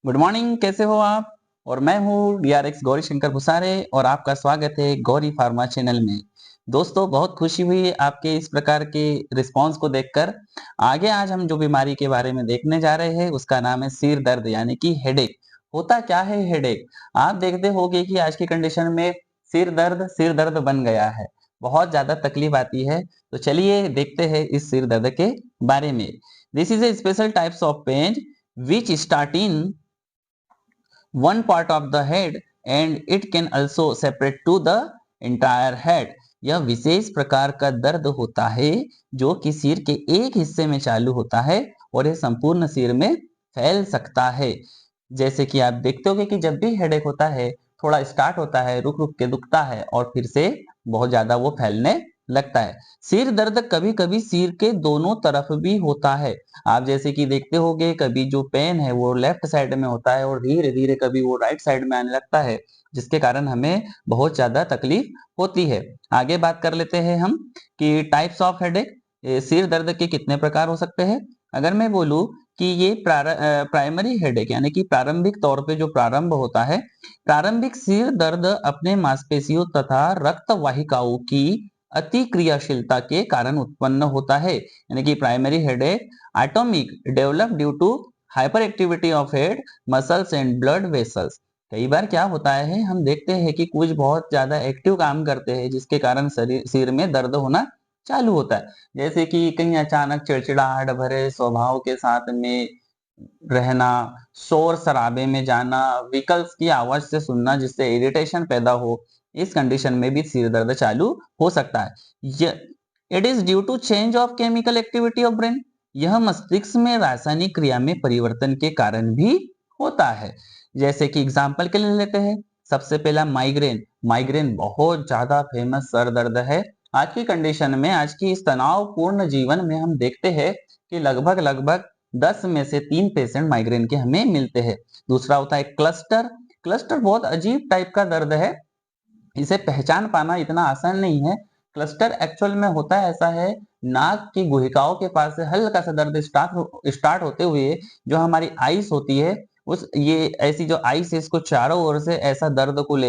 Good morning, कैसे हो आप? और मैं हूँ डीआरएक्स गौरी शंकर भुसारे और आपका स्वागत है गौरी फार्मा चैनल में। दोस्तों, बहुत खुशी हुई आपके इस प्रकार के रिस्पांस को देखकर। आगे आज हम जो बीमारी के बारे में देखने जा रहे हैं उसका नाम है सिर दर्द यानी कि हेडेक। होता क्या है हेडेक? आप देखते होंगे कि आज की कंडीशन में सिर दर्द बन गया है। बहुत ज्यादा तकलीफ आती है। तो चलिए देखते हैं इस सिर दर्द के बारे में। This is a special types of pain which start in one part of the head and it can also separate to the entire head। यह विशेष प्रकार का दर्द होता है जो कि सिर के एक हिस्से में चालू होता है और यह संपूर्ण सिर में फैल सकता है। जैसे कि आप देखते होंगे कि जब भी हेडेक होता है थोड़ा स्टार्ट होता है, रुक रुक के दुखता है और फिर से बहुत ज्यादा वो फैलने लगता है। सिर दर्द कभी कभी सिर के दोनों तरफ भी होता है। आप जैसे कि देखते होंगे कभी जो पेन है वो लेफ्ट साइड में होता है और धीरे धीरे कभी वो राइट साइड में आने लगता है, जिसके कारण हमें बहुत ज्यादा तकलीफ होती है। आगे बात कर लेते हैं हम कि टाइप्स ऑफ हेडेक, सिर दर्द के कितने प्रकार हो सकते हैं। अगर मैं बोलूं कि ये प्राइमरी हेडेक यानी कि प्रारंभिक तौर पे जो प्रारंभ होता है, प्रारंभिक सिर दर्द अपने मांसपेशियों तथा रक्त वाहिकाओं की अति क्रियाशीलता के कारण उत्पन्न होता है। यानी कि primary headache atomic develop due to hyper activity of head muscles and blood vessels. कई बार क्या होता है, हम देखते हैं कि कुछ बहुत ज्यादा एक्टिव काम करते हैं जिसके कारण सिर में दर्द होना चालू होता है। जैसे कि कहीं अचानक चिड़चिड़ाहट भरे स्वभाव के साथ में रहना, शोर शराबे में जाना, व्हीकल्स की आवाज से सुनना जिससे इरिटेशन पैदा हो, इस कंडीशन में भी सिर दर्द चालू हो सकता है। It is due to change of chemical activity of brain. यह मस्तिष्क में रासायनिक क्रिया में परिवर्तन के कारण भी होता है। जैसे कि एग्जाम्पल के लिए लेते हैं, सबसे पहला माइग्रेन। माइग्रेन बहुत ज्यादा फेमस सर दर्द है। आज की कंडीशन में, आज की इस तनावपूर्ण जीवन में हम देखते हैं कि लगभग लगभग 10 में से 3 पेशेंट माइग्रेन के हमें मिलते हैं। दूसरा होता है क्लस्टर। क्लस्टर बहुत अजीब टाइप का दर्द है, इसे पहचान पाना इतना आसान नहीं है। क्लस्टर एक्चुअल में होता है ऐसा है, नाक की गुहिकाओं के पास से हल्का सा दर्द स्टार्ट होते हुए जो हमारी आइस होती है, उस ये ऐसी जो आइस है इसको चारों ओर से ऐसा दर्द को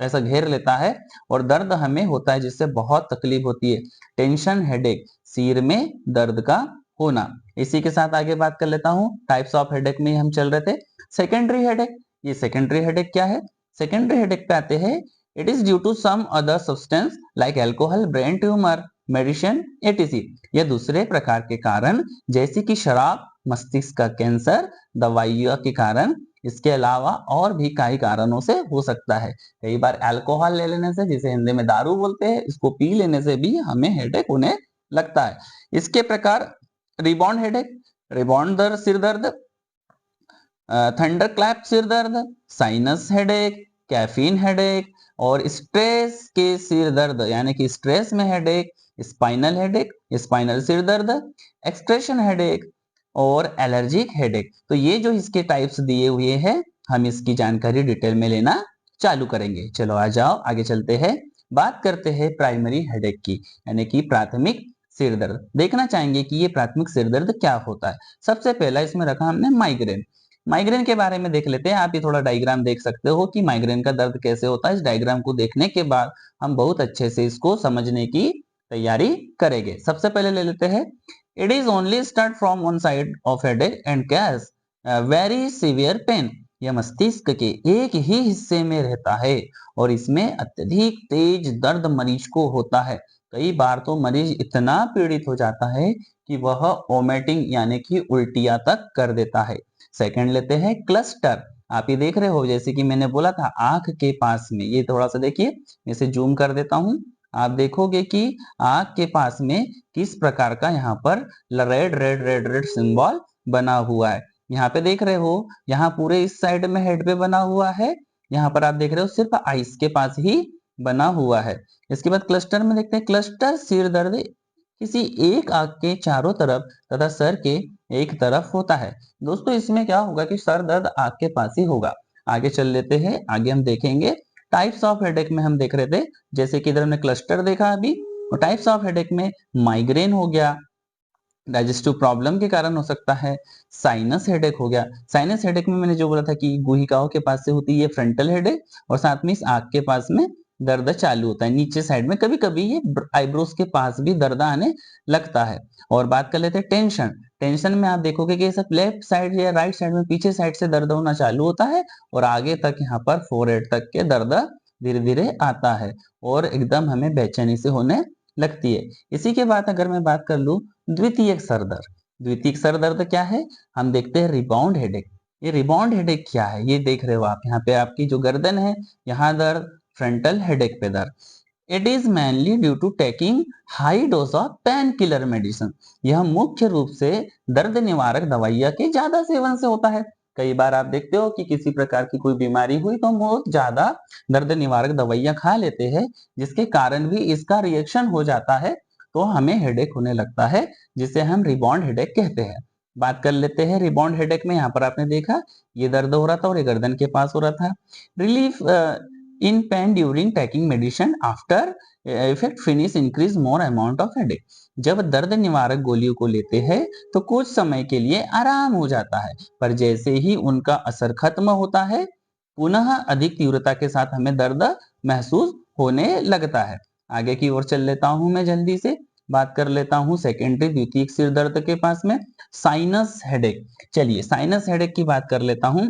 ऐसा घेर लेता है और दर्द हमें होता है जिससे बहुत तकलीफ होती है। टेंशन हेडेक, सिर में दर्द का होना। इसी के साथ आगे बात कर लेता हूँ, टाइप्स ऑफ हेडेक में हम चल रहे थे। सेकेंडरी हेडेक, ये सेकेंडरी हेडेक क्या है? सेकेंडरी हेडेक पे आते हैं, it is due to some other substance like alcohol, brain tumor, medicine etc। यह दूसरे प्रकार के कारण जैसे कि शराब, मस्तिष्क का कैंसर, दवाइयों के कारण, इसके अलावा और भी कई कारणों से हो सकता है। कई बार अल्कोहल ले लेने से, जिसे हिंदी में दारू बोलते हैं, इसको पी लेने से भी हमें हेडेक होने लगता है। इसके प्रकार, रिबाउंड हेडेक, रिबाउंड दर्द सिर दर्द, थंडर क्लैप सिर दर्द, साइनस हेडेक, कैफीन हेडेक और स्ट्रेस के सिर दर्द यानी कि स्ट्रेस में हेडेक, स्पाइनल हेडेक, स्पाइनल सिर दर्द, एक्सप्रेशन हेडेक और एलर्जिक हेडेक। तो ये जो इसके टाइप्स दिए हुए हैं, हम इसकी जानकारी डिटेल में लेना चालू करेंगे। चलो आ जाओ आगे चलते हैं, बात करते हैं प्राइमरी हेडेक की यानी कि प्राथमिक सिर दर्द। देखना चाहेंगे कि ये प्राथमिक सिर दर्द क्या होता है। सबसे पहला इसमें रखा हमने माइग्रेन। माइग्रेन के बारे में देख लेते हैं। आप ये थोड़ा डायग्राम देख सकते हो कि माइग्रेन का दर्द कैसे होता है। इस डायग्राम को देखने के बाद हम बहुत अच्छे से इसको समझने की तैयारी करेंगे। सबसे पहले ले लेते हैं, it is only start from one side of headache and cause very severe pain. यह मस्तिष्क के एक ही हिस्से में रहता है और इसमें अत्यधिक तेज दर्द मरीज को होता है। कई बार तो मरीज इतना पीड़ित हो जाता है कि वह वोमिटिंग यानी कि उल्टियां तक कर देता है। सेकंड लेते हैं क्लस्टर। आप ये देख रहे हो, जैसे कि मैंने बोला था आंख के पास में, ये थोड़ा सा देखिए, इसे जूम कर देता हूं। आप देखोगे कि आंख के पास में किस प्रकार का यहाँ पर red red red red symbol बना हुआ है। यहाँ पे देख रहे हो, यहाँ पूरे इस साइड में हेड पे बना हुआ है, यहाँ पर आप देख रहे हो सिर्फ आइस के पास ही बना हुआ है। इसके बाद क्लस्टर में देखते हैं, क्लस्टर सिर दर्द किसी एक आंख के चारों तरफ तथा सर के एक तरफ होता है। दोस्तों, इसमें क्या होगा कि सर दर्द आंख के पास ही होगा। आगे चल लेते हैं, आगे हम देखेंगे टाइप्स ऑफ हेडेक में हम देख रहे थे, जैसे कि इधर हमने क्लस्टर देखा अभी, और टाइप्स ऑफ हेडेक में माइग्रेन हो गया, डाइजेस्टिव प्रॉब्लम के कारण हो सकता है। साइनस हेडेक हो गया। साइनस हेडेक में मैंने जो बोला था कि गुहिकाओं के पास से होती है ये फ्रंटल हेडेक, और साथ में इस आंख के पास में दर्द चालू होता है नीचे साइड में, कभी कभी ये आईब्रोज के पास भी दर्द आने लगता है। और बात कर लेते हैं टेंशन। टेंशन में आप देखोगे कि ये सब लेफ्ट साइड या राइट साइड में पीछे साइड से दर्द होना चालू होता है, और आगे तक यहाँ पर फोरहेड तक के दर्द धीरे धीरे आता है, और एकदम हमें बेचैनी से होने लगती है। इसी के बाद अगर मैं बात कर लूं द्वितीयक सर दर्द। द्वितीयक सर दर्द क्या है, हम देखते हैं रिबाउंड हेडेक। ये रिबाउंड हेडेक क्या है, ये देख रहे हो आप यहाँ पे, आपकी जो गर्दन है यहाँ दर्द, फ्रंटल हेडेक पे दर्द। It is mainly due to taking high dose of pain killer medicine. यह मुख्य रूप से दर्द निवारक दवाइयां के ज्यादा सेवन से होता है। कई बार आप देखते हो कि किसी प्रकार की कोई बीमारी हुई तो हम बहुत ज्यादा दर्द निवारक दवाइयां खा लेते हैं, जिसके कारण भी इसका रिएक्शन हो जाता है, तो हमें हेडेक होने लगता है, जिसे हम रिबाउंड हेडेक कहते हैं। बात कर लेते हैं रिबाउंड हेडेक में। यहाँ पर आपने देखा ये दर्द हो रहा था और ये गर्दन के पास हो रहा था। Relief in pen during taking medicine after effect finish increase more amount of headache. जब दर्द निवारक गोलियों को लेते हैं तो कुछ समय के लिए आराम हो जाता है, पर जैसे ही उनका असर खत्म होता है पुनः अधिक तीव्रता के साथ हमें दर्द महसूस होने लगता है। आगे की ओर चल लेता हूं मैं जल्दी से। बात कर लेता हूं सेकेंडरी द्वितीयक सिर दर्द के पास में साइनस हेडेक। चलिए साइनस हेडेक की बात कर लेता हूं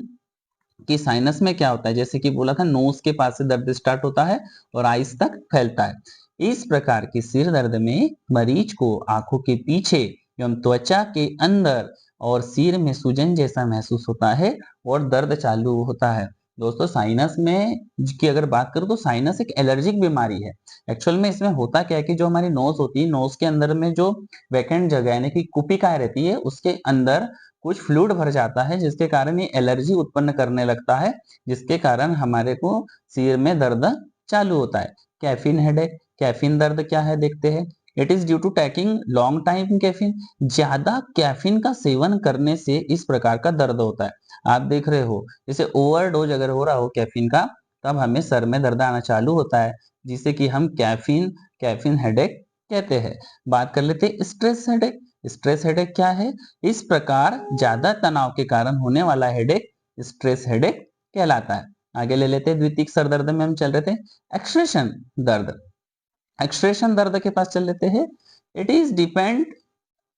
कि साइनस में क्या होता है। जैसे कि बोला था नोज के पास से दर्द स्टार्ट होता है और आइस तक फैलता है। इस प्रकार की सिर दर्द में मरीज को आंखों के पीछे एवं त्वचा के अंदर और सिर में सूजन जैसा महसूस होता है और दर्द चालू होता है। दोस्तों साइनस में की अगर बात करूं तो साइनस एक एलर्जिक बीमारी है। एक्चुअल में इसमें होता क्या है कि जो हमारी नोज होती है, नोज के अंदर में जो वैकेंट जगह यानी कि कुपिकाएं रहती है, उसके अंदर कुछ फ्लूइड भर जाता है, जिसके कारण ये एलर्जी उत्पन्न करने लगता है, जिसके कारण हमारे को सिर में दर्द चालू होता है। Caffeine headache. कैफीन दर्द क्या है देखते हैं। It is due to taking long time caffeine. ज्यादा कैफीन का सेवन करने से इस प्रकार का दर्द होता है। आप देख रहे हो जैसे ओवरडोज अगर हो रहा हो कैफीन का, तब हमें सर में दर्द आना चालू होता है, जिसे कि हम कैफीन कैफीन हेडेक कहते हैं। बात कर लेते हैं स्ट्रेस हेडेक। स्ट्रेस हेडेक क्या है, इस प्रकार ज्यादा तनाव के कारण होने वाला हेडेक स्ट्रेस हेडेक कहलाता है। आगे ले लेते हैं द्वितीयक सर दर्द में हम चल रहे थे एक्सप्रेशन दर्द। एक्सप्रेशन दर्द के पास चल लेते हैं। It is depend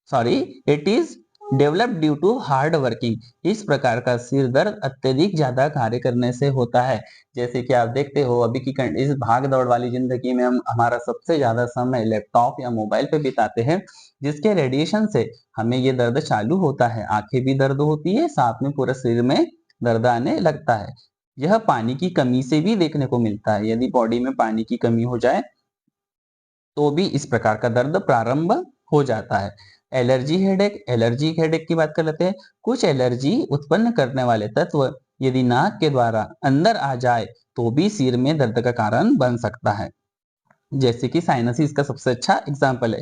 sorry it is develop due to hard working. इस प्रकार का सिर दर्द अत्यधिक ज्यादा कार्य करने से होता है। जैसे कि आप देखते हो अभी की इस भाग दौड़ वाली जिंदगी में हम हमारा सबसे ज्यादा समय लैपटॉप या मोबाइल पे बिताते हैं, जिसके रेडिएशन से हमें ये दर्द चालू होता है। आंखें भी दर्द होती है, साथ में पूरे शरीर में दर्द आने लगता है। यह पानी की कमी से भी देखने को मिलता है। यदि बॉडी में पानी की कमी हो जाए तो भी इस प्रकार का दर्द प्रारंभ हो जाता है। Allergy headache. एलर्जी हेडेक की बात कर लेते हैं। कुछ एलर्जी उत्पन्न करने वाले तत्व यदि नाक के द्वारा अंदर आ जाए तो भी सिर में दर्द का कारण बन सकता है। जैसे कि साइनसिस का सबसे अच्छा एग्जाम्पल है।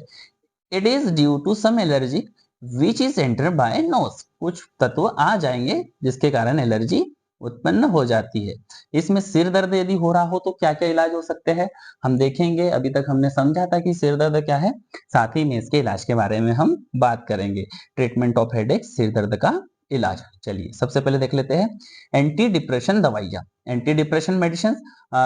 It is due to some allergy which is enter by nose. कुछ तत्व आ जाएंगे जिसके कारण एलर्जी उत्पन्न हो जाती है। इसमें सिर दर्द यदि हो रहा हो तो क्या क्या इलाज हो सकते हैं हम देखेंगे। अभी तक हमने समझा था कि सिर दर्द क्या है, साथ ही में इसके इलाज के बारे में हम बात करेंगे। ट्रीटमेंट ऑफ हेडेक, सिर दर्द का इलाज। चलिए सबसे पहले देख लेते हैं एंटी डिप्रेशन दवाइयाँ। एंटी डिप्रेशन मेडिसिन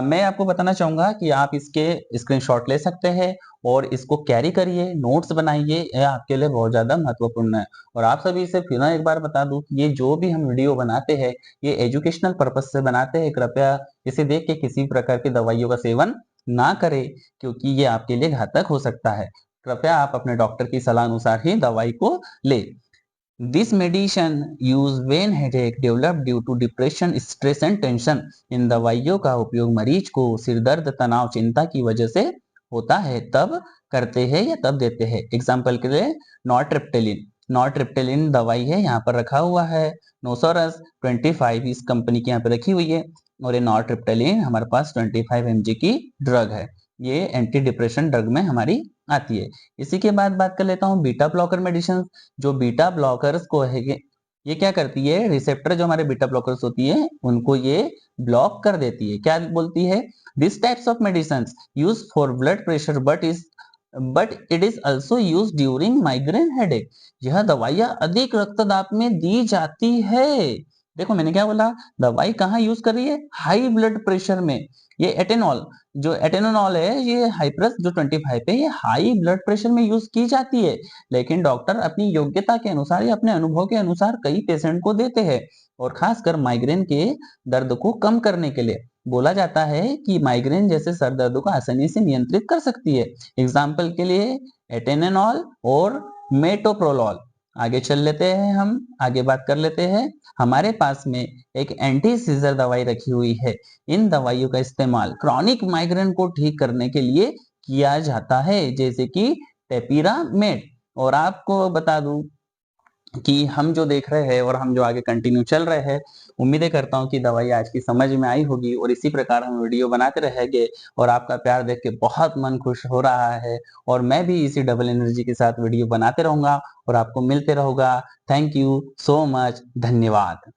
मैं आपको बताना चाहूंगा कि आप इसके स्क्रीनशॉट ले सकते हैं और इसको कैरी करिए, नोट्स बनाइए, यह आपके लिए बहुत ज्यादा महत्वपूर्ण है। और आप सभी से फिर एक बार बता दूं कि ये जो भी हम वीडियो बनाते हैं ये एजुकेशनल पर्पज से बनाते हैं। कृपया इसे देख के किसी प्रकार की दवाइयों का सेवन ना करें, क्योंकि ये आपके लिए घातक हो सकता है। कृपया आप अपने डॉक्टर की सलाह अनुसार ही दवाई को ले। This medicine used when headache developed due to depression, stress and tension। इन दवाइयों का उपयोग मरीज को सिर दर्द, तनाव, चिंता की वजह से होता है तब करते हैं या तब देते हैं। एग्जाम्पल के लिए नॉरट्रिप्टेलिन। नॉरट्रिप्टेलिन दवाई है, यहाँ पर रखा हुआ है नोसोरस 25 इस कंपनी की यहाँ पे रखी हुई है, और ये नॉरट्रिप्टेलिन हमारे पास 25 mg की ड्रग है। ये एंटी डिप्रेशन ड्रग में हमारी आती है। इसी के बाद बात कर लेता हूँ बीटा ब्लॉकर मेडिसिन। जो बीटा ब्लॉकर्स को है ये क्या करती है, रिसेप्टर जो हमारे बीटा ब्लॉकर्स होती है उनको ये ब्लॉक कर देती है। क्या बोलती है, this types of medicine use for blood pressure but is but it is also use during migraine headache. यह दवाइयां अधिक रक्तदाब में दी जाती है। देखो मैंने क्या बोला, दवाई कहाँ यूज कर रही है, हाई ब्लड प्रेशर में। ये एटेनॉल, जो एटेनोल है, ये हाइप्रस जो 25 है, ये हाई ब्लड प्रेशर में यूज की जाती है। लेकिन डॉक्टर अपनी योग्यता के अनुसार या अपने अनुभव के अनुसार कई पेशेंट को देते हैं, और खासकर माइग्रेन के दर्द को कम करने के लिए। बोला जाता है कि माइग्रेन जैसे सर दर्द को आसानी से नियंत्रित कर सकती है। एग्जाम्पल के लिए एटेनॉल और मेटोप्रोलोल। आगे चल लेते हैं, हम आगे बात कर लेते हैं। हमारे पास में एक एंटी सीजर दवाई रखी हुई है। इन दवाइयों का इस्तेमाल क्रॉनिक माइग्रेन को ठीक करने के लिए किया जाता है, जैसे कि टेपीरामेड। और आपको बता दूं कि हम जो देख रहे हैं और हम जो आगे कंटिन्यू चल रहे हैं, उम्मीदें करता हूं कि दवाई आज की समझ में आई होगी, और इसी प्रकार हम वीडियो बनाते रहेंगे। और आपका प्यार देख के बहुत मन खुश हो रहा है, और मैं भी इसी डबल एनर्जी के साथ वीडियो बनाते रहूंगा और आपको मिलते रहूंगा। थैंक यू सो मच, धन्यवाद।